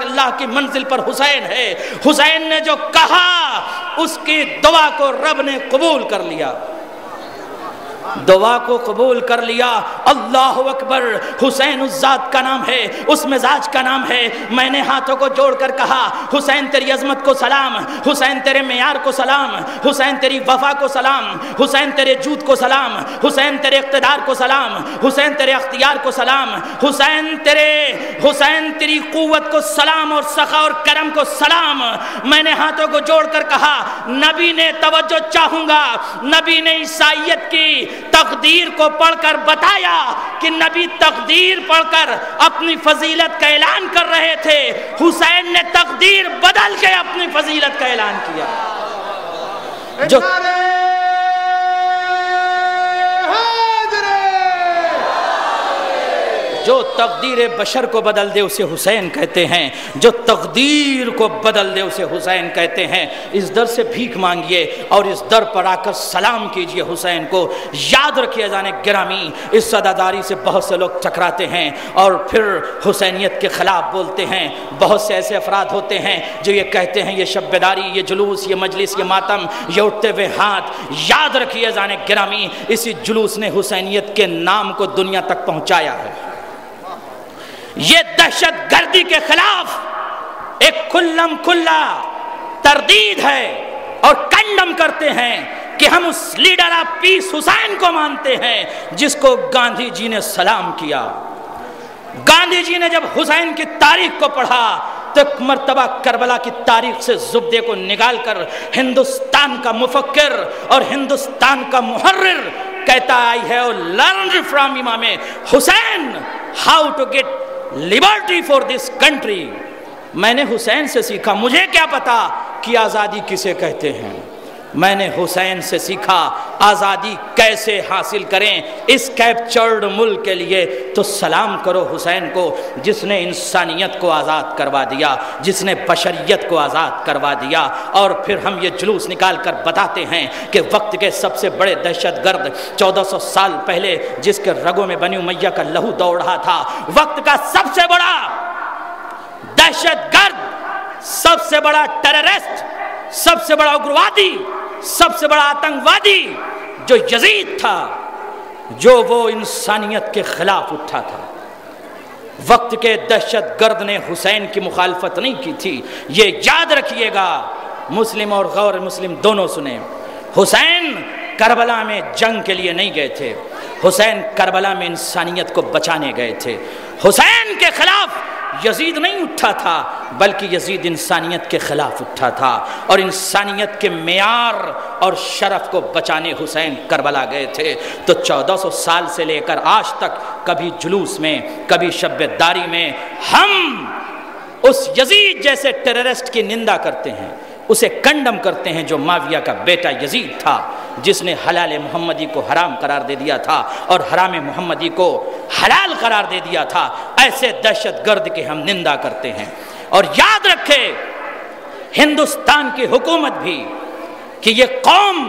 اللہ کی منزل پر حسین ہے. حسین نے جو کہا اس کی دعا کو رب نے قبول کر لیا, دعا کو قبول کر لیا. اللہ اکبر. حسین اس ذات کا نام ہے, اس مزاج کا نام ہے. میں نے ہاتھوں کو جوڑ کر کہا حسین تیری عظمت کو سلام, حسین تیرے معیار کو سلام, حسین تیری وفا کو سلام, حسین تیرے جود کو سلام, حسین تیرے اقتدار کو سلام, حسین تیرے اختیار کو سلام, حسین تیری قوت کو سلام اور سخا اور کرم کو سلام. میں نے ہاتھوں کو جوڑ کر کہا نبی نے توجہ چاہوں گا, نبی نے عیسائیت کی تقدیر کو پڑھ کر بتایا کہ نبی تقدیر پڑھ کر اپنی فضیلت کا اعلان کر رہے تھے, حسین نے تقدیر بدل کے اپنی فضیلت کا اعلان کیا. جو تقدیر بشر کو بدل دے اسے حسین کہتے ہیں, جو تقدیر کو بدل دے اسے حسین کہتے ہیں. اس در سے بھیک مانگیے اور اس در پر آ کر سلام کیجئے حسین کو. یاد رکھیے جانے گرامی, اس صداداری سے بہت سے لوگ ٹکراتے ہیں اور پھر حسینیت کے خلاف بولتے ہیں. بہت سے ایسے افراد ہوتے ہیں جو یہ کہتے ہیں یہ شب بیداری, یہ جلوس, یہ مجلس, یہ ماتم, یہ اٹھتے ہوئے ہاتھ. یاد رکھیے جانے گرامی اسی جلوس نے حسینیت کے نام کو دنیا تک پہنچایا ہے. یہ دہشت گردی کے خلاف ایک کھلم کھلا تردید ہے اور کنڈم کرتے ہیں کہ ہم اس لیڈر آف پیس حسین کو مانتے ہیں جس کو گاندھی جی نے سلام کیا. گاندھی جی نے جب حسین کی تاریخ کو پڑھا تو ایک مرتبہ کربلا کی تاریخ سے زبدے کو نکال کر ہندوستان کا مفکر اور ہندوستان کا محرر کہتا I have learned from امام حسین how to get liberty for this country. میں نے حسین سے سیکھا, مجھے کیا پتا کہ آزادی کسے کہتے ہیں, میں نے حسین سے سیکھا آزادی کیسے حاصل کریں اس کیپچرڈ ملک کے لیے. تو سلام کرو حسین کو جس نے انسانیت کو آزاد کروا دیا, جس نے بشریت کو آزاد کروا دیا. اور پھر ہم یہ جلوس نکال کر بتاتے ہیں کہ وقت کے سب سے بڑے دہشت گرد 1400 سال پہلے جس کے رگوں میں بنی امیہ کا لہو دوڑ رہا تھا, وقت کا سب سے بڑا دہشت گرد, سب سے بڑا ٹیررسٹ, سب سے بڑا اگروادی, سب سے بڑا آتنکوادی جو یزید تھا, جو وہ انسانیت کے خلاف اٹھا تھا. وقت کے دہشت گرد نے حسین کی مخالفت نہیں کی تھی. یہ یاد رکھیے گا, مسلم اور غیر مسلم دونوں سنیں. حسین کربلا میں جنگ کے لیے نہیں گئے تھے, حسین کربلا میں انسانیت کو بچانے گئے تھے. حسین کے خلاف یزید نہیں اٹھا تھا بلکہ یزید انسانیت کے خلاف اٹھا تھا, اور انسانیت کے معیار اور شرف کو بچانے حسین کربلا گئے تھے. تو 1400 سال سے لے کر آج تک کبھی جلوس میں, کبھی شب داری میں ہم اس یزید جیسے ٹیررسٹ کی نندا کرتے ہیں, اسے کنڈم کرتے ہیں جو معاویہ کا بیٹا یزید تھا, جس نے حلال محمدی کو حرام قرار دے دیا تھا اور حرام محمدی کو حلال قرار دے دیا تھا. ایسے دہشت گرد کے ہم نندا کرتے ہیں. اور یاد رکھے ہندوستان کی حکومت بھی کہ یہ قوم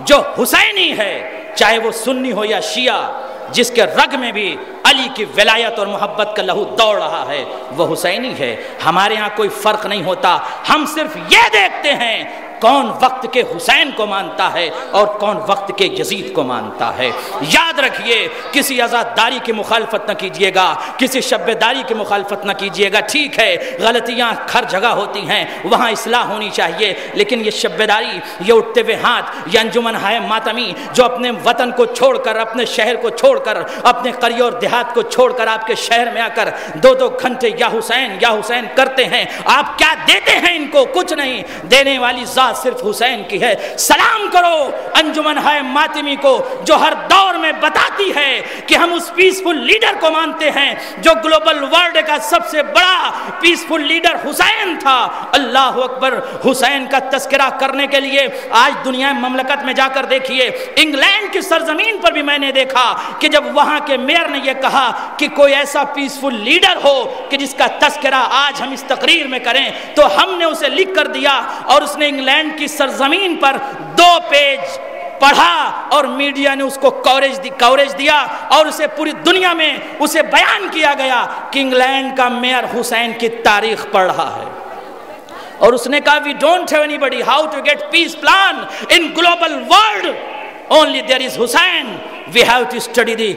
جو حسینی ہے, چاہے وہ سنی ہو یا شیعہ, جس کے رگ میں بھی علی کی ولایت اور محبت کا لہو دوڑ رہا ہے, وہ حسینی ہے. ہمارے ہاں کوئی فرق نہیں ہوتا, ہم صرف یہ دیکھتے ہیں کون وقت کے حسین کو مانتا ہے اور کون وقت کے یزید کو مانتا ہے. یاد رکھیے کسی آزاداری کی مخالفت نہ کیجیے گا, کسی شب داری کی مخالفت نہ کیجیے گا. ٹھیک ہے غلطیاں ہر جگہ ہوتی ہیں, وہاں اصلاح ہونی چاہیے, لیکن یہ شب داری, یہ اٹھتے ہوئے ہاتھ, یہ انجمن ہے ماتمی جو اپنے وطن کو چھوڑ کر, اپنے شہر کو چھوڑ کر, اپنے قریہ اور دیہات کو چھوڑ کر آپ کے شہر میں آ کر 2-2 گھنٹے یا حسین کرتے ہیں, آپ کیا دیتے ہیں ان کو؟ کچھ نہیں. دینے والی ذات صرف حسین کی ہے. سلام کرو انجمن ہے ماتمی کو جو ہر دور میں بتاتی ہے کہ ہم اس پیسفل لیڈر کو مانتے ہیں جو گلوبل ورلڈ کا سب سے بڑا پیسفل لیڈر حسین تھا. اللہ اکبر. حسین کا تذکرہ کرنے کے لیے آج دنیا مملکت میں جا کر دیکھیے, انگلینڈ کی سرزمین پر بھی میں نے دیکھا کہ جب وہاں کے میئر نے یہ کہا کہ کوئی ایسا پیسفل لیڈر ہو کہ جس کا تذکرہ آج ہم اس تقریر میں کریں, تو ہم نے اسے لکھ کر دیا اور اس نے انگلینڈ کی سرزمین پر 2 پیج پڑھا اور میڈیا نے اس کو کوریج دیا اور اسے پوری دنیا میں اسے بیان کیا گیا کہ انگلینڈ کا میئر حسین کی تاریخ پڑھ رہا ہے، اور اس نے کہا we don't have anybody how to get peace plan in global world, only there is Hussein, we have to study the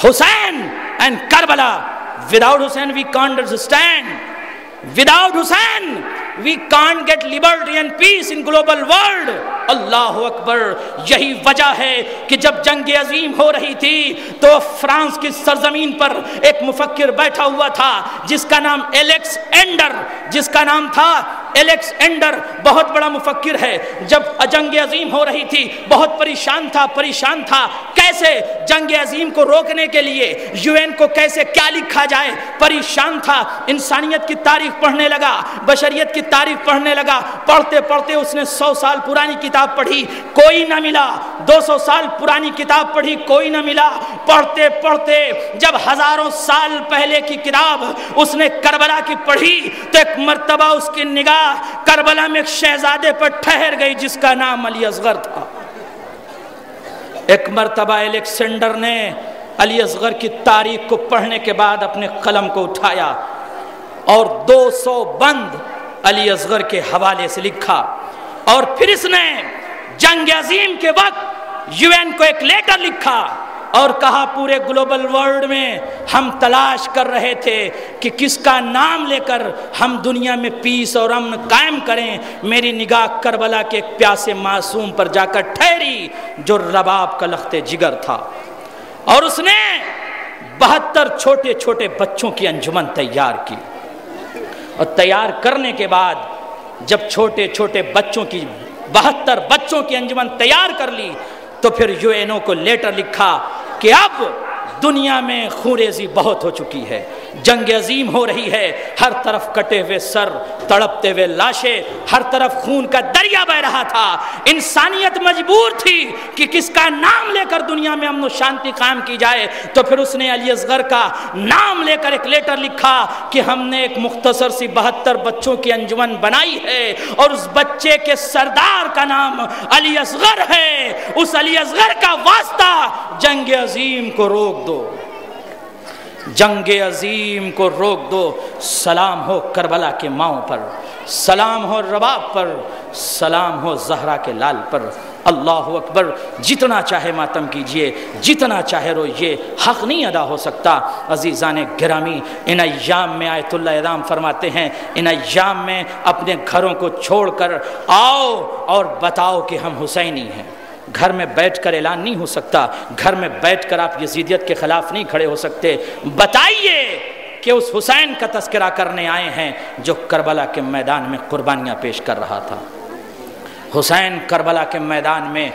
Hussein and Karbala. Without Hussein we can't understand, without Hussein we can't get liberty and peace in global world. اللہ اکبر. یہی وجہ ہے کہ جب جنگ عظیم ہو رہی تھی تو France کی سرزمین پر ایک مفکر بیٹھا ہوا تھا جس کا نام ایلیکس اینڈر، بہت بڑا مفکر ہے. جب جنگ عظیم ہو رہی تھی بہت پریشان تھا کیسے جنگ عظیم کو روکنے کے لیے UN کو کیسے کیا لکھا جائے، پریشان تھا. انسانیت کی تاریخ پڑھنے لگا، بشریت کی تاریخ پڑھنے لگا. پڑھتے پڑھتے اس نے 100 سال پرانی کتاب پڑھی، کوئی نہ ملا. 200 سال پرانی کتاب پڑھی، کوئی نہ ملا. پڑھتے پڑھتے جب ہزاروں سال پہلے کی کتاب اس نے کربلا کی پڑھی تو ایک مرتبہ اس کی نگاہ کربلا میں ایک شہزادے پر ٹھہر گئی جس کا نام علی اصغر تھا. ایک مرتبہ الیکسینڈر نے علی اصغر کی تاریخ کو پڑھنے کے بعد اپنے قلم کو اٹھایا اور 200 بند علی اصغر کے حوالے سے لکھا. اور پھر اس نے جنگ عظیم کے وقت UN کو ایک لیٹر لکھا اور کہا پورے گلوبل ورلڈ میں ہم تلاش کر رہے تھے کہ کس کا نام لے کر ہم دنیا میں پیس اور امن قائم کریں. میری نگاہ کربلا کے ایک پیاسے معصوم پر جا کر ٹھہری جو رباب کا لخت جگر تھا، اور اس نے 72 چھوٹے چھوٹے بچوں کی انجمن تیار کی. اور تیار کرنے کے بعد جب چھوٹے چھوٹے بچوں کی 72 بچوں کی انجمن تیار کر لی تو پھر UN کو لیٹر لکھا کہ اب دنیا میں خونریزی بہت ہو چکی ہے، جنگ عظیم ہو رہی ہے، ہر طرف کٹے ہوئے سر، تڑپتے ہوئے لاشیں، ہر طرف خون کا دریا بہ رہا تھا. انسانیت مجبور تھی کہ کس کا نام لے کر دنیا میں امن و شانتی قائم کی جائے. تو پھر اس نے علی اصغر کا نام لے کر ایک لیٹر لکھا کہ ہم نے ایک مختصر سی 72 بچوں کی انجمن بنائی ہے اور اس بچے کے سردار کا نام علی اصغر ہے. اس علی اصغر کا واسطہ جنگ عظیم کو روک دو، جنگ عظیم کو روک دو. سلام ہو کربلا کے ماؤں پر، سلام ہو رباب پر، سلام ہو زہرا کے لال پر. اللہ اکبر. جتنا چاہے ماتم کیجئے، جتنا چاہے روئیے، حق نہیں ادا ہو سکتا. عزیزان گرامی، ان ایام میں آیت اللہ ادام فرماتے ہیں ان ایام میں اپنے گھروں کو چھوڑ کر آؤ اور بتاؤ کہ ہم حسینی ہیں. گھر میں بیٹھ کر اعلان نہیں ہو سکتا، گھر میں بیٹھ کر آپ یزیدیت کے خلاف نہیں کھڑے ہو سکتے. بتائیے کہ اس حسین کا تذکرہ کرنے آئے ہیں جو کربلا کے میدان میں قربانیاں پیش کر رہا تھا. حسین کربلا کے میدان میں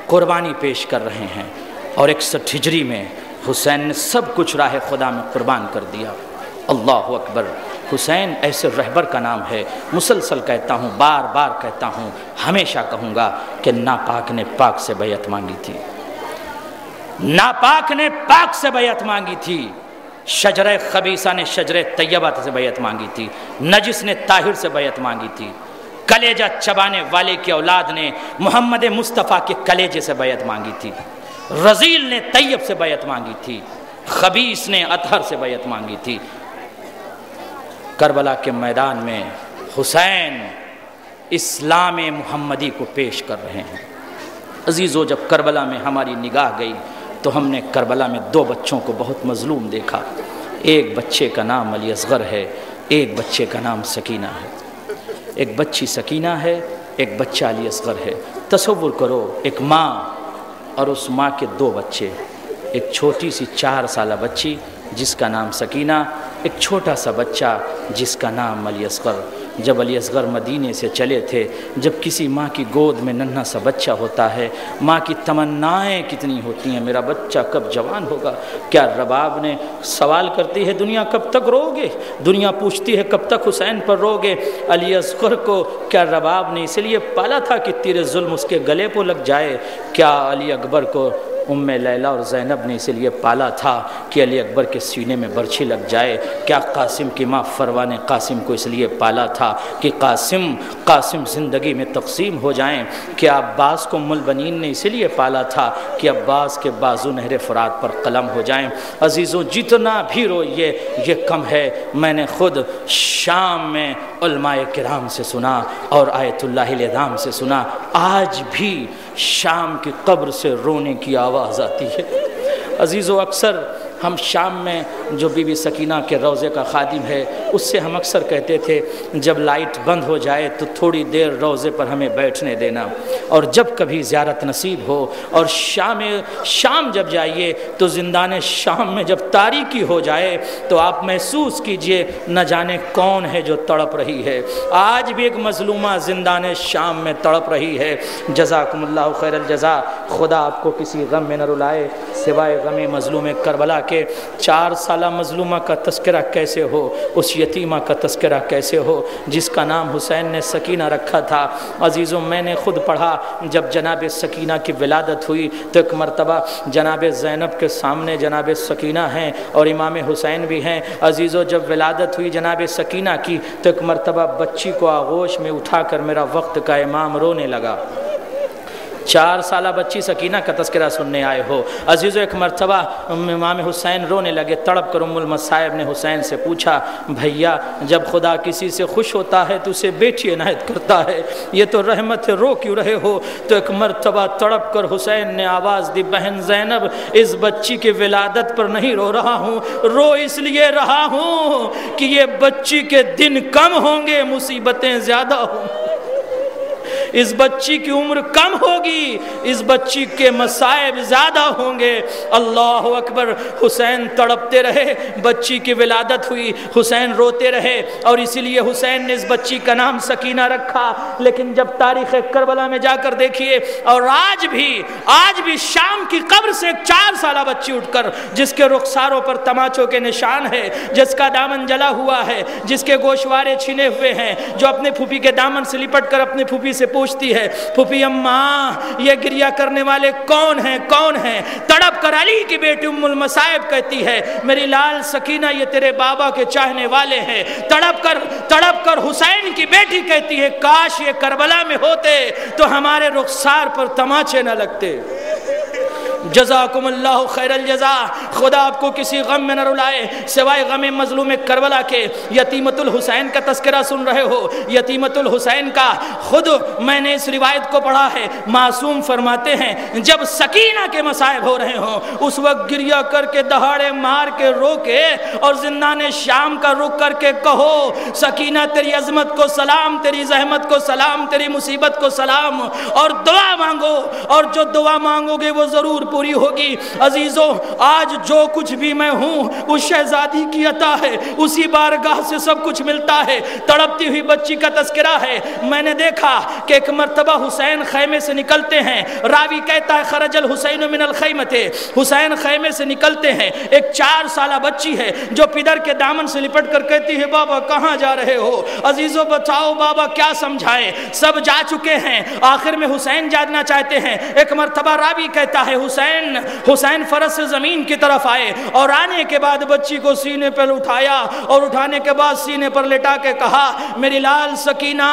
قربانی پیش کر رہے ہیں اور 61 ہجری میں حسین نے سب کچھ راہ خدا میں قربان کر دیا. اللہ اکبر. حسین ایسے رہبر کا نام ہے. مسلسل کہتا ہوں، بار بار کہتا ہوں، ہمیشہ کہوں گا کہ ناپاک نے پاک سے بیعت مانگی تھی، ناپاک نے پاک سے بیعت مانگی تھی. شجرہ خبیثہ نے شجرہ طیبہ سے بیعت مانگی تھی، نجس نے طاہر سے بیعت مانگی تھی، کلیجہ چبانے والے کی اولاد نے محمد مصطفیٰ کے کلیجے سے بیعت مانگی تھی، رذیل نے طیب سے بیعت مانگی تھی، خبیث نے اطہر سے بیعت مانگی تھی. کربلا کے میدان میں حسین اسلام محمدی کو پیش کر رہے ہیں. عزیزو، جب کربلا میں ہماری نگاہ گئی تو ہم نے کربلا میں 2 بچوں کو بہت مظلوم دیکھا. ایک بچے کا نام علی اصغر ہے، ایک بچے کا نام سکینہ ہے. ایک بچی سکینہ ہے، ایک بچہ علی اصغر ہے. تصور کرو، ایک ماں اور اس ماں کے 2 بچے، ایک چھوٹی سی 4 سالہ بچی جس کا نام سکینہ، ایک چھوٹا سا بچہ جس کا نام علی اصغر. جب علی اصغر مدینے سے چلے تھے، جب کسی ماں کی گود میں ننھا سا بچہ ہوتا ہے، ماں کی تمنائیں کتنی ہوتی ہیں، میرا بچہ کب جوان ہوگا. کیا رباب نے سوال کرتی ہے دنیا کب تک رو گے، دنیا پوچھتی ہے کب تک حسین پر رو گے. علی اصغر کو کیا رباب نے اس لیے پالا تھا کہ تیر ظلم اس کے گلے کو لگ جائے؟ کیا علی اکبر کو ام لیلہ اور زینب نے اسی لیے پالا تھا کہ علی اکبر کے سینے میں برچھی لگ جائے؟ کیا قاسم کی ماں فروا نے قاسم کو اس لیے پالا تھا کہ قاسم زندگی میں تقسیم ہو جائیں؟ کیا عباس کو ام البنین نے اسی لیے پالا تھا کہ عباس کے بازو نہر فرات پر قلم ہو جائیں؟ عزیزوں، جتنا بھی روئیے یہ کم ہے۔ میں نے خود شام میں علماء کرام سے سنا اور آیت اللہ العظام سے سنا، آج بھی شام کی قبر سے رونے کی آواز آتی ہے۔ عزیزو، اکثر ہم شام میں جو بی بی سکینہ کے روضے کا خادم ہے اس سے ہم اکثر کہتے تھے جب لائٹ بند ہو جائے تو تھوڑی دیر روضے پر ہمیں بیٹھنے دینا، اور جب کبھی زیارت نصیب ہو اور شام جب جائیے تو زندان شام میں جب تاریکی ہو جائے تو آپ محسوس کیجئے نہ جانے کون ہے جو تڑپ رہی ہے۔ آج بھی ایک مظلومہ زندان شام میں تڑپ رہی ہے۔ جزاکم اللہ خیر الجزا۔ خدا آپ کو کسی غم میں نہ رلائے سوائے غم مظلوم کربلا کے۔ 4 سالہ مظلومہ کا تذکرہ کیسے ہو، اس یتیمہ کا تذکرہ کیسے ہو جس کا نام حسین نے سکینہ رکھا تھا۔ عزیزوں، میں نے خود پڑھا جب جناب سکینہ کی ولادت ہوئی تو ایک مرتبہ جناب زینب کے سامنے جناب سکینہ ہیں اور امام حسین بھی ہیں۔ عزیزوں، جب ولادت ہوئی جناب سکینہ کی تو ایک مرتبہ بچی کو آغوش میں اٹھا کر میرا وقت کا امام رونے لگا۔ 4 سالہ بچی سکینہ کا تذکرہ سننے آئے ہو۔ عزیزو، ایک مرتبہ امام حسین رونے لگے، تڑپ کر ام المصائب نے حسین سے پوچھا، بھیا جب خدا کسی سے خوش ہوتا ہے تو اسے بیٹی عنایت کرتا ہے، یہ تو رحمت ہے، رو کیوں رہے ہو؟ تو ایک مرتبہ تڑپ کر حسین نے آواز دی، بہن زینب اس بچی کی ولادت پر نہیں رو رہا ہوں، رو اس لیے رہا ہوں کہ یہ بچی کے دن کم ہوں گے، مصیبتیں زیادہ ہوں گی، اس بچی کی عمر کم ہوگی، اس بچی کے مصائب زیادہ ہوں گے۔ اللہ اکبر۔ حسین تڑپتے رہے، بچی کی ولادت ہوئی، حسین روتے رہے، اور اسی لیے حسین نے اس بچی کا نام سکینہ رکھا۔ لیکن جب تاریخ کربلا میں جا کر دیکھیے، اور آج بھی شام کی قبر سے ایک 4 سالہ بچی اٹھ کر جس کے رخساروں پر تماچوں کے نشان ہے، جس کا دامن جلا ہوا ہے، جس کے گوشوارے چھنے ہوئے ہیں، جو اپنے پھوپھی کے دامن سے لپٹ کر اپنے پھوپھی سے پوچھتی ہے، پھوپھی اماں یہ گریہ کرنے والے کون ہیں؟ تڑپ کر علی کی بیٹی ام المصائب کہتی ہے، میری لال سکینہ یہ تیرے بابا کے چاہنے والے ہیں۔ تڑپ کر حسین کی بیٹی کہتی ہے، کاش یہ کربلا میں ہوتے تو ہمارے رخسار پر تماچے نہ لگتے۔ جزاکم اللہ خیر الجزا۔ خدا آپ کو کسی غم میں نہ رلائے سوائے غم مظلوم کربلا کے۔ یتیمت الحسین کا تذکرہ سن رہے ہو، یتیمت الحسین کا خود میں نے اس روایت کو پڑھا ہے، معصوم فرماتے ہیں جب سکینہ کے مصائب ہو رہے ہوں اس وقت گریہ کر کے دہاڑے مار کے رو کے اور زندان شام کا رخ کر کے کہو، سکینہ تیری عظمت کو سلام، تیری زحمت کو سلام، تیری مصیبت کو سلام، اور دعا مانگو، اور جو دعا مانگو گے وہ ضرور پوری ہوگی۔ عزیزو، آج جو کچھ بھی میں ہوں اس شہزادی کی عطا ہے، اسی بارگاہ سے سب کچھ ملتا ہے۔ تڑپتی ہوئی بچی کا تذکرہ ہے۔ میں نے دیکھا کہ ایک مرتبہ حسین خیمے سے نکلتے ہیں، راوی کہتا ہے خرج الحسین من الخیمۃ، حسین خیمے سے نکلتے ہیں، ایک 4 سالہ بچی ہے جو پدر کے دامن سے لپٹ کر کہتی ہے، بابا کہاں جا رہے ہو؟ عزیزو بتاؤ بابا کیا سمجھائے، سب جا چکے ہیں، آخر میں حسین جانا چاہتے ہیں۔ ایک مرتبہ راوی کہتا ہے حسین فرس سے زمین کی طرف آئے اور آنے کے بعد بچی کو سینے پر اٹھایا، اور اٹھانے کے بعد سینے پر لٹا کے کہا، میری لال سکینہ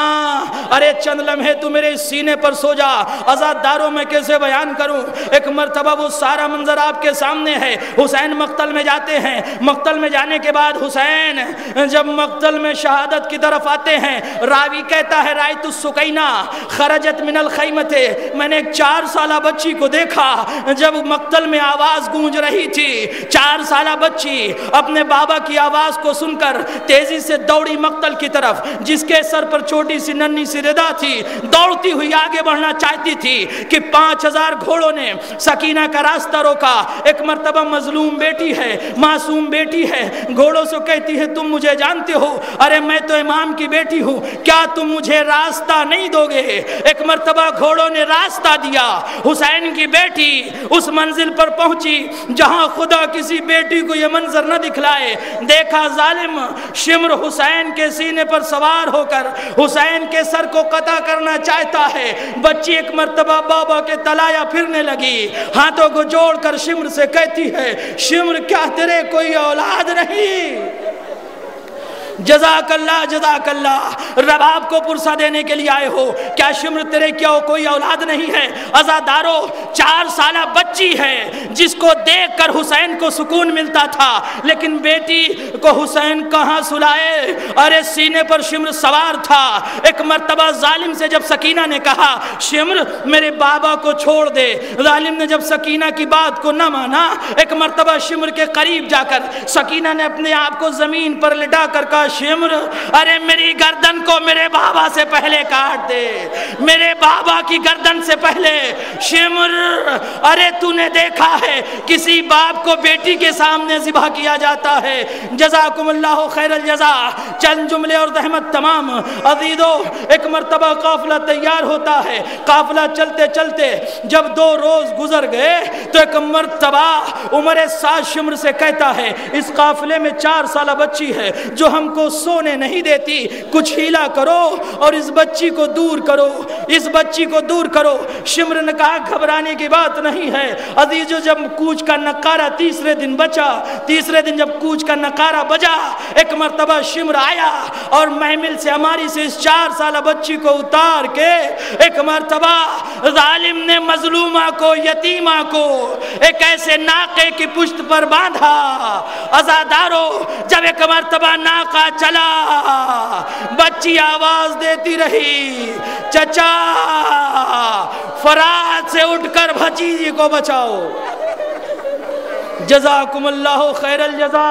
ارے چند لمحے تو میرے سینے پر سو جا، عزاداروں میں کیسے بیان کروں۔ ایک مرتبہ وہ سارا منظر آپ کے سامنے ہے۔ حسین مقتل میں جاتے ہیں، مقتل میں جانے کے بعد حسین جب مقتل میں شہادت کی طرف آتے ہیں، راوی کہتا ہے رائت السکینہ خرجت من الخیمۃ، میں نے ایک 4 سالہ بچی کو دیکھا جب مقتل میں آواز گونج رہی تھی، 4 سالہ بچی اپنے بابا کی آواز کو سن کر تیزی سے دوڑی مقتل کی طرف، جس کے سر پر چھوٹی سی ننھی سی ردا تھی، دوڑتی ہوئی آگے بڑھنا چاہتی تھی کہ 5000 گھوڑوں نے سکینہ کا راستہ روکا۔ ایک مرتبہ مظلوم بیٹی ہے، معصوم بیٹی ہے، گھوڑوں سے کہتی ہے تم مجھے جانتے ہو؟ ارے میں تو امام کی بیٹی ہوں، کیا تم مجھے راستہ نہیں دو گے؟ ایک مرتبہ گھوڑوں نے راستہ دیا، حسین کی بیٹی اس منزل پر پہنچی جہاں خدا کسی بیٹی کو یہ منظر نہ دکھلائے۔ دیکھا ظالم شمر حسین کے سینے پر سوار ہو کر حسین کے سر کو قطع کرنا چاہتا ہے۔ بچی ایک مرتبہ بابا کے تلایا پھرنے لگی، ہاتھوں کو جوڑ کر شمر سے کہتی ہے، شمر کیا تیرے کوئی اولاد نہیں؟ جزاک اللہ جزاک اللہ، رباب کو پرسہ دینے کے لیے آئے ہو، کیا شمر تیرے کیا کوئی اولاد نہیں ہے؟ عزادارو 4 سالہ بچی ہے جس کو دیکھ کر حسین کو سکون ملتا تھا، لیکن بیٹی کو حسین کہاں سلائے؟ ارے سینے پر شمر سوار تھا۔ ایک مرتبہ ظالم سے جب سکینہ نے کہا شمر میرے بابا کو چھوڑ دے، ظالم نے جب سکینہ کی بات کو نہ مانا، ایک مرتبہ شمر کے قریب جا کر سکینہ نے اپنے آپ کو زمین پر لٹا کر کہا شمر ارے میری گردن کو میرے بابا سے پہلے کاٹ دے، میرے بابا کی گردن سے پہلے۔ شمر ارے تو نے دیکھا ہے کسی باپ کو بیٹی کے سامنے ذبح کیا جاتا ہے۔ جزاکم اللہ خیر الجزا۔ چند جملے اور زحمت تمام عزیزو، ایک مرتبہ قافلہ تیار ہوتا ہے، قافلہ چلتے چلتے جب 2 روز گزر گئے تو ایک مرتبہ عمر سعد شمر سے کہتا ہے اس قافلے میں 4 سالہ بچی ہے جو ہم کو سونے نہیں دیتی، کچھ ہیلا کرو اور اس بچی کو دور کرو، اس بچی کو دور کرو۔ شمر نے کہا گھبرانے کی بات نہیں ہے عزیزو، جب کوچ کا نقارہ تیسرے دن بچا، تیسرے دن جب کوچ کا نقارہ بجا، ایک مرتبہ شمر آیا اور محمل سے ہماری سے اس 4 سالہ بچی کو اتار کے ایک مرتبہ ظالم نے مظلومہ کو، یتیمہ کو ایک ایسے ناقے کی پشت پر باندھا۔ عزادارو جب ایک مرتبہ ناقہ چلا، بچی آواز دیتی رہی چچا فرات سے اٹھ کر بھتیجی کو بچاؤ۔ جزاکم اللہ خیر الجزا،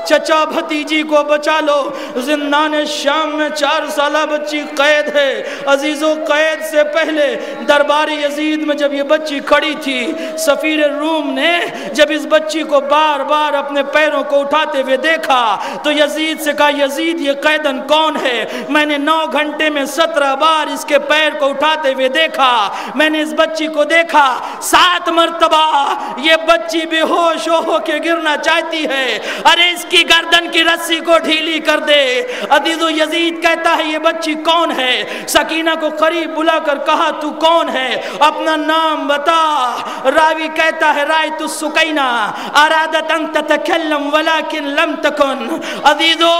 چچا بھتیجی کو بچا لو۔ زندان شام میں 4 سالہ بچی قید ہے عزیزو۔ قید سے پہلے دربار یزید میں جب یہ بچی کھڑی تھی، سفیر روم نے جب اس بچی کو بار بار اپنے پیروں کو اٹھاتے ہوئے دیکھا تو یزید سے کہا یزید یہ قیدن کون ہے؟ میں نے 9 گھنٹے میں 17 بار اس کے پیر کو اٹھاتے ہوئے دیکھا، میں نے اس بچی کو دیکھا 7 مرتبہ یہ بچی بے ہوش ہو کے گرنا چاہتی ہے، ارے اس کی گردن کی رسی کو ڈھیلی کر دے۔ عزیزو یزید کہتا ہے یہ بچی کون ہے؟ سکینہ کو قریب بلا کر کہا تو کون ہے؟ اپنا نام بتا۔ راوی کہتا ہے رائت السکینہ ارادت ان تتکلم ولکن لم تکن۔ عزیزو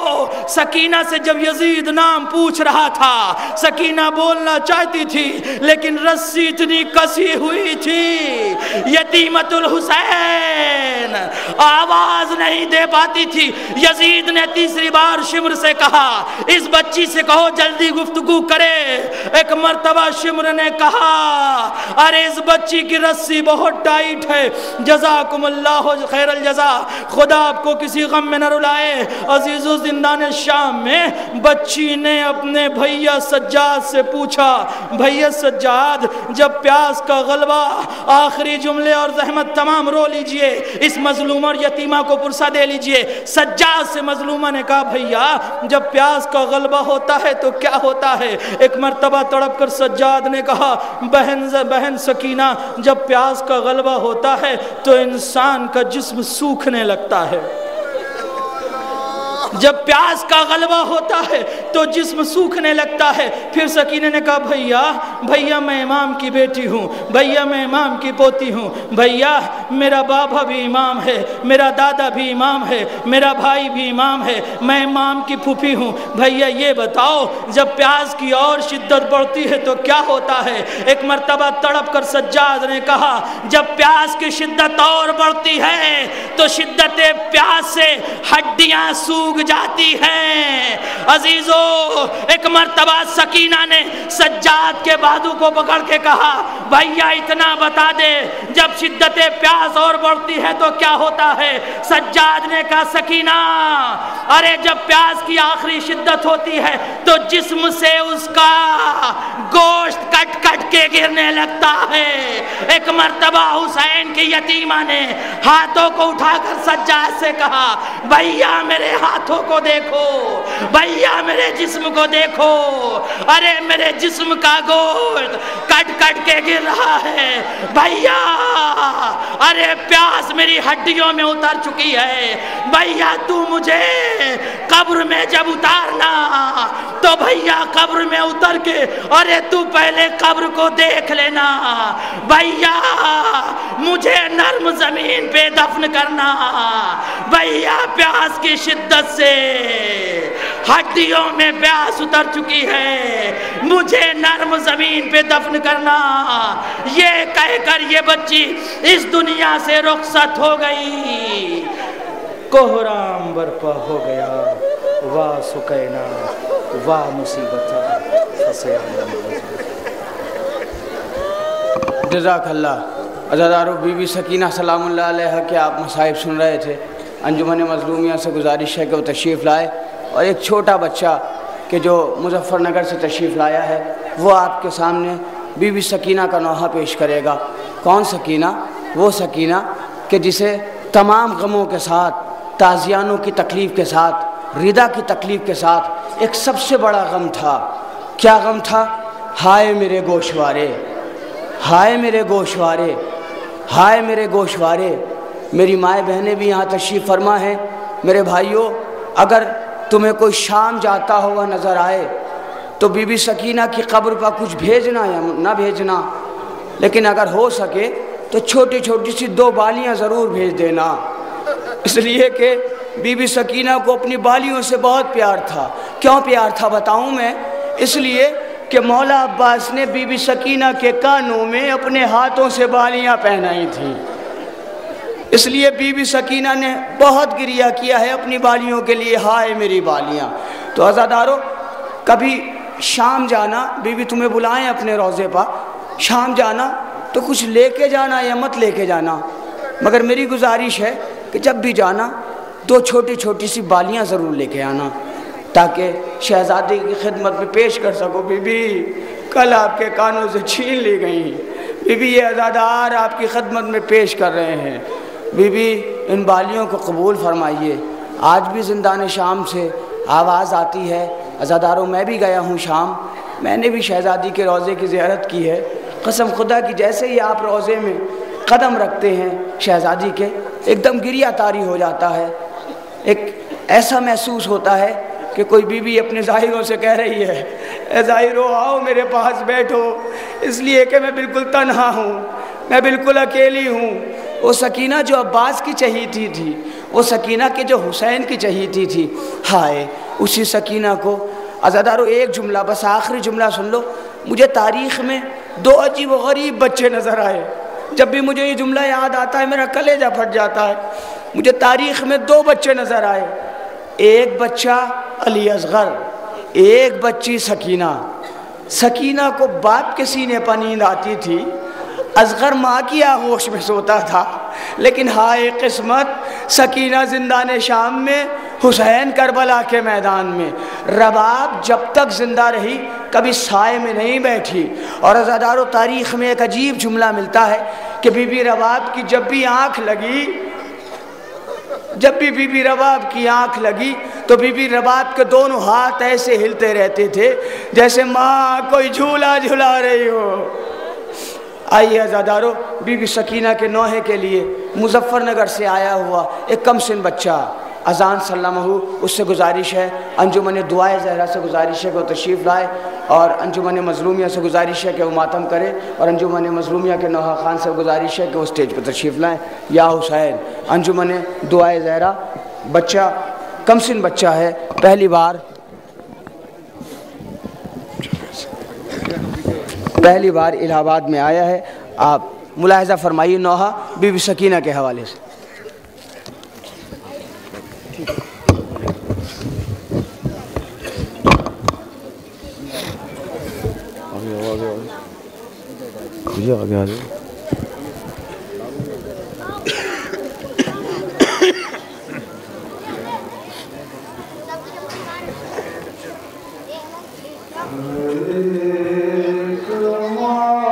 سکینہ سے جب یزید نام پوچھ رہا تھا، سکینہ بولنا چاہتی تھی لیکن رسی اتنی کسی ہوئی تھی، یتیمت الحسین آواز نہیں دے پاتی تھی۔ یزید نے تیسری بار شمر سے کہا اس بچی سے کہو جلدی گفتگو کرے۔ ایک مرتبہ شمر نے کہا ارے اس بچی کی رسی بہت ٹائٹ ہے۔ جزاکم اللہ خیر الجزا، خدا آپ کو کسی غم میں نہ رلائے۔ عزیزو زندان شام میں بچی نے اپنے بھیا سجاد سے پوچھا بھیا سجاد جب پیاس کا غلبہ، آخری جملے اور زحمت تمام رو لیجئے، اس مظلومہ اور یتیمہ کو پرسہ دے لیجئے۔ سجاد سے مظلومہ نے کہا بھیا جب پیاس کا غلبہ ہوتا ہے تو کیا ہوتا ہے؟ ایک مرتبہ تڑپ کر سجاد نے کہا بہن سکینہ جب پیاس کا غلبہ ہوتا ہے تو انسان کا جسم سوکھنے لگتا ہے، جب پیاس کا غلبہ ہوتا ہے تو جسم سوکھنے لگتا ہے۔ پھر سکینہ نے کہا بھیا میں امام کی بیٹی ہوں، بھیا میں امام کی پوتی ہوں، بھیا میرا بابا بھی امام ہے، میرا دادا بھی امام ہے، میرا بھائی بھی امام ہے، میں امام کی پھوپھی ہوں، بھیا یہ بتاؤ جب پیاس کی اور شدت بڑھتی ہے تو کیا ہوتا ہے؟ ایک مرتبہ تڑپ کر سجاد نے کہا جب پیاس کی شدت اور بڑھتی ہے تو شدت پیاس سے ہڈیاں سوکھ جاتی ہیں۔ عزیزو ایک مرتبہ سکینہ نے سجاد کے بازو کو پکڑ کے کہا بھیا اتنا بتا دے جب شدت پیاس اور بڑھتی ہے تو کیا ہوتا ہے؟ سجاد نے کہا سکینہ ارے جب پیاس کی آخری شدت ہوتی ہے تو جسم سے اس کا گوشت کٹ کٹ کے گرنے لگتا ہے۔ ایک مرتبہ حسین کی یتیمہ نے ہاتھوں کو اٹھا کر سجاد سے کہا بھیا میرے ہاتھوں کو دیکھو، بھیا میرے جسم کو دیکھو، ارے میرے جسم کا گوشت کٹ کٹ کے گر رہا ہے بھیا، ارے پیاس میری ہڈیوں میں اتر چکی ہے بھیا، تو مجھے قبر میں جب اتارنا تو بھیا قبر میں اتر کے ارے تو پہلے قبر کو دیکھ لینا بھیا، مجھے نرم زمین پہ دفن کرنا بھیا، پیاس کی شدت سے ہڈیوں میں پیاس اتر چکی ہے، مجھے نرم زمین پہ دفن کرنا۔ یہ کہہ کر یہ بچی اس دنیا سے رخصت ہو گئی۔ کوہرام برپا ہو گیا، واہ سکینہ واہ مصیبت۔ جزاک اللہ۔ عزادارو، بی بی سکینہ سلام اللہ علیہ کے آپ مصائب سن رہے تھے۔ انجمن مظلومیہ سے گزارش ہے کہ وہ تشریف لائے، اور ایک چھوٹا بچہ کہ جو مظفر نگر سے تشریف لایا ہے وہ آپ کے سامنے بی بی سکینہ کا نوحہ پیش کرے گا۔ کون سکینہ؟ وہ سکینہ کہ جسے تمام غموں کے ساتھ، تازیانوں کی تکلیف کے ساتھ، ردا کی تکلیف کے ساتھ ایک سب سے بڑا غم تھا۔ کیا غم تھا؟ ہائے میرے گوشوارے، ہائے میرے گوشوارے، ہائے میرے گوشوارے۔ میری مائیں بہنیں بھی یہاں تشریف فرما ہیں۔ میرے بھائیوں، اگر تمہیں کوئی شام جاتا ہوا نظر آئے تو بی بی سکینہ کی قبر پر کچھ بھیجنا یا نہ بھیجنا، لیکن اگر ہو سکے تو چھوٹی چھوٹی سی 2 بالیاں ضرور بھیج دینا، اس لیے کہ بی بی سکینہ کو اپنی بالیوں سے بہت پیار تھا۔ کیوں پیار تھا بتاؤں میں؟ اس لیے کہ مولا عباس نے بی بی سکینہ کے کانوں میں اپنے ہاتھوں سے بالیاں پہنائی تھیں، اس لیے بی بی سکینہ نے بہت گریہ کیا ہے اپنی بالیوں کے لیے، ہائے میری بالیاں۔ تو عزادارو، کبھی شام جانا، بی بی تمہیں بلائیں اپنے روضے پر، شام جانا تو کچھ لے کے جانا یا مت لے کے جانا، مگر میری گزارش ہے کہ جب بھی جانا 2 چھوٹی چھوٹی سی بالیاں ضرور لے کے آنا، تاکہ شہزادی کی خدمت میں پیش کر سکو۔ بی بی کل آپ کے کانوں سے چھین لی گئیں، بی بی یہ عزادار آپ کی خدمت میں پیش کر رہے ہیں، بی بی ان بالیوں کو قبول فرمائیے۔ آج بھی زندان شام سے آواز آتی ہے۔ عزاداروں، میں بھی گیا ہوں شام، میں نے بھی شہزادی کے روضے کی زیارت کی ہے۔ قسم خدا کی جیسے ہی آپ روضے میں قدم رکھتے ہیں شہزادی کے، ایک دم گریہ طاری ہو جاتا ہے، ایک ایسا محسوس ہوتا ہے کہ کوئی بی بی اپنے ظاہروں سے کہہ رہی ہے اے ظاہرو آؤ میرے پاس بیٹھو، اس لیے کہ میں بالکل تنہا ہوں، میں بالکل اکیلی ہوں۔ وہ سکینہ جو عباس کی چہیتی تھی، وہ سکینہ کے جو حسین کی چہیتی تھی، ہائے اسی سکینہ کو۔ عزادارو، ایک جملہ، بس آخری جملہ سن لو، مجھے تاریخ میں 2 عجیب و غریب بچے نظر آئے۔ جب بھی مجھے یہ جملہ یاد آتا ہے میرا کلیجہ پھٹ جاتا ہے۔ مجھے تاریخ میں 2 بچے نظر آئے، ایک بچہ علی اصغر، ایک بچی سکینہ۔ سکینہ کو باپ کے سینے پر نیند آتی تھی، اصغر ماں کی آغوش میں سوتا تھا، لیکن ہائے قسمت، سکینہ زندان شام میں، حسین کربلا کے میدان میں۔ رباب جب تک زندہ رہی کبھی سائے میں نہیں بیٹھی۔ اور عزادارو، تاریخ میں ایک عجیب جملہ ملتا ہے کہ بی بی رباب کی جب بھی آنکھ لگی، جب بھی بی بی رباب کی آنکھ لگی تو بی بی رباب کے دونوں ہاتھ ایسے ہلتے رہتے تھے جیسے ماں کوئی جھولا جھلا رہی ہو۔ آئیے عزادارو، بی بی سکینہ کے نوحے کے لیے مظفر نگر سے آیا ہوا ایک کم سن بچہ اذان سلامہ، اس سے گزارش ہے، انجمن دعائے زہرا سے گزارش ہے کہ وہ تشریف لائے، اور انجمن مظلومیہ سے گزارش ہے کہ وہ ماتم کرے، اور انجمن مظلومیہ کے نوحہ خان سے گزارش ہے کہ وہ اسٹیج پر تشریف لائیں۔ یا حسین، انجمن دعائے زہرا، بچہ کم سن بچہ ہے، پہلی بار الہ آباد میں آیا ہے۔ آپ ملاحظہ فرمائیے نوحہ بی بی سکینہ کے حوالے سے۔ آگے آ جائے۔ Come on.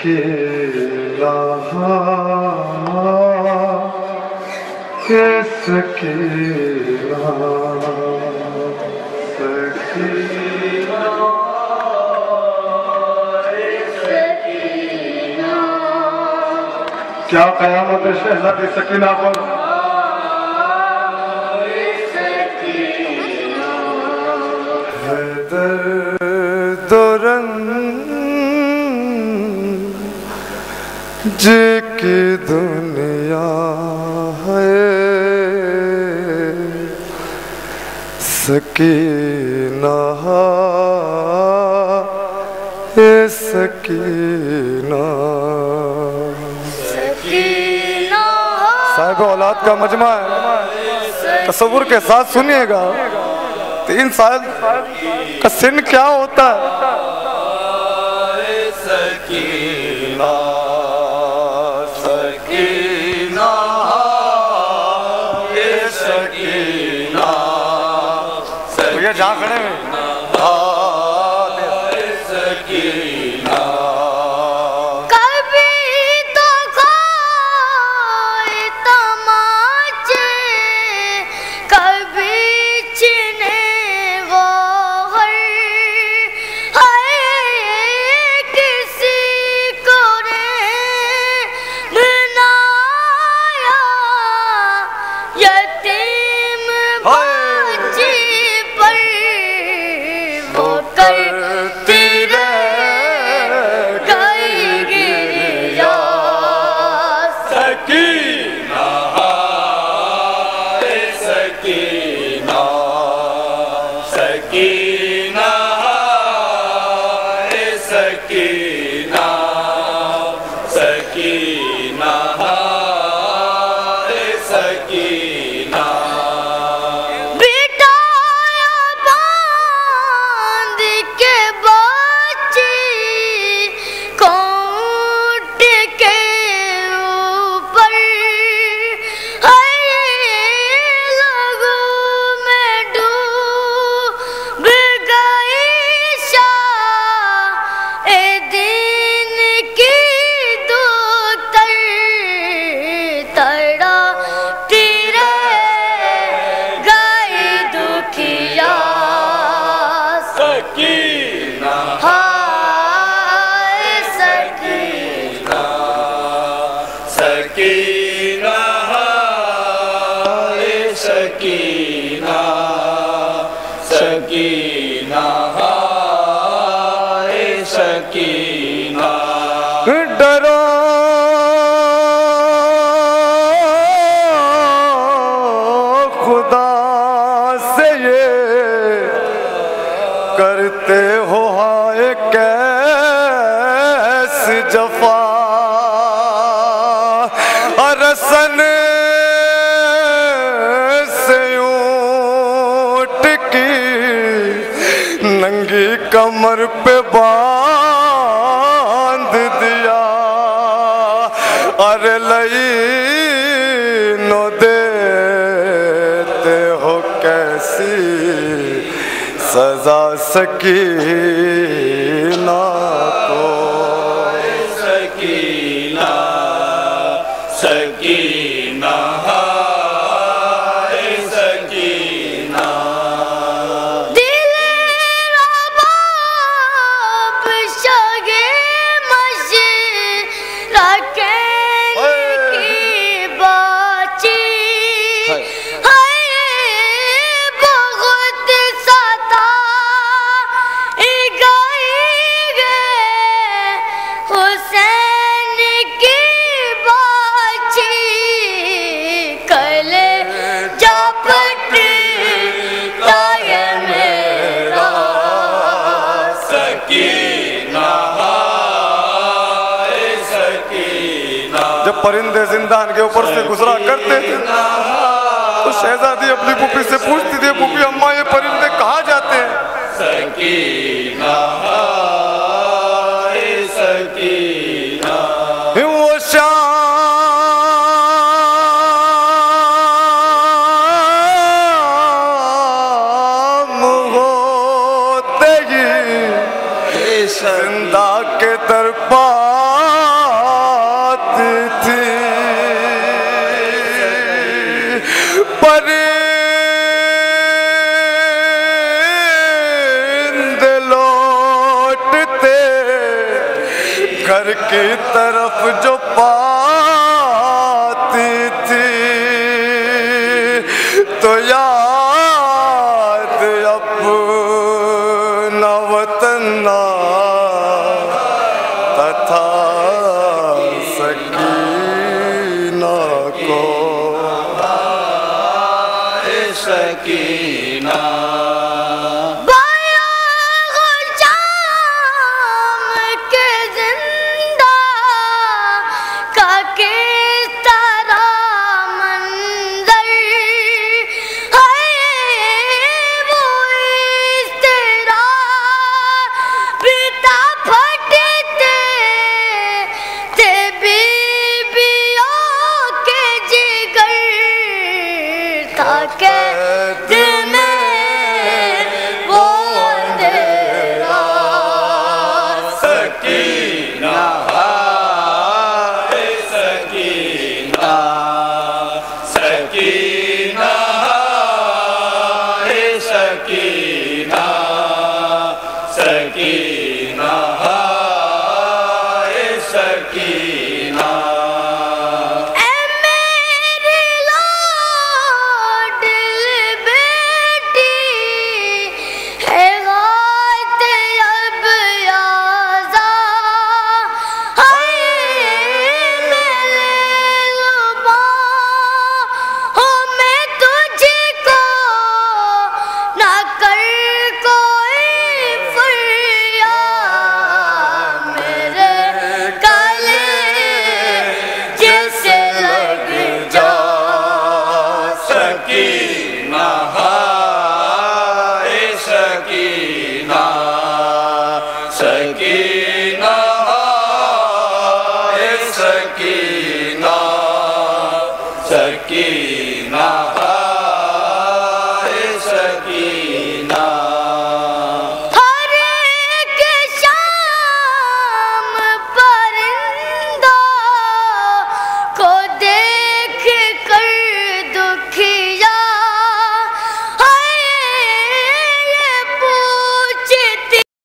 سکینہ یہ سکینہ کیا قیامت شہزادی سکینہ پر درد و رنج کی دنیا ہے سکینہ یہ سکینہ صاحب اولاد کا مجمع ہے، تصور کے ساتھ سنیے گا 3 سال کا سن کیا ہوتا ہے. سکینہ سکینہ یہ سکینہ یہ جہاں کھڑے ہوئے سکینہ ڈرو خدا سے یہ کرتے ہو ہائے کیسی جفا رسن سے اونٹ کی ننگی کمر پہ باندھ دیا ارے لئی نو دیتے ہو کیسی سزا سکینہ کو سکینہ سکینہ جب پرندے زندان کے اوپر سے گزرا کرتے تھے تو شہزادی اپنی پھوپھی سے پوچھتی تھی پھوپھی اماں یہ پرندے کہاں جاتے ہیں سکینہ سکینہ وہ شام ہوتے ہی زندہ کے دربار کی طرف جو پاتی تھی تو یاد اپنا وطن آتا تھا سکینہ کو سکینہ سکینہ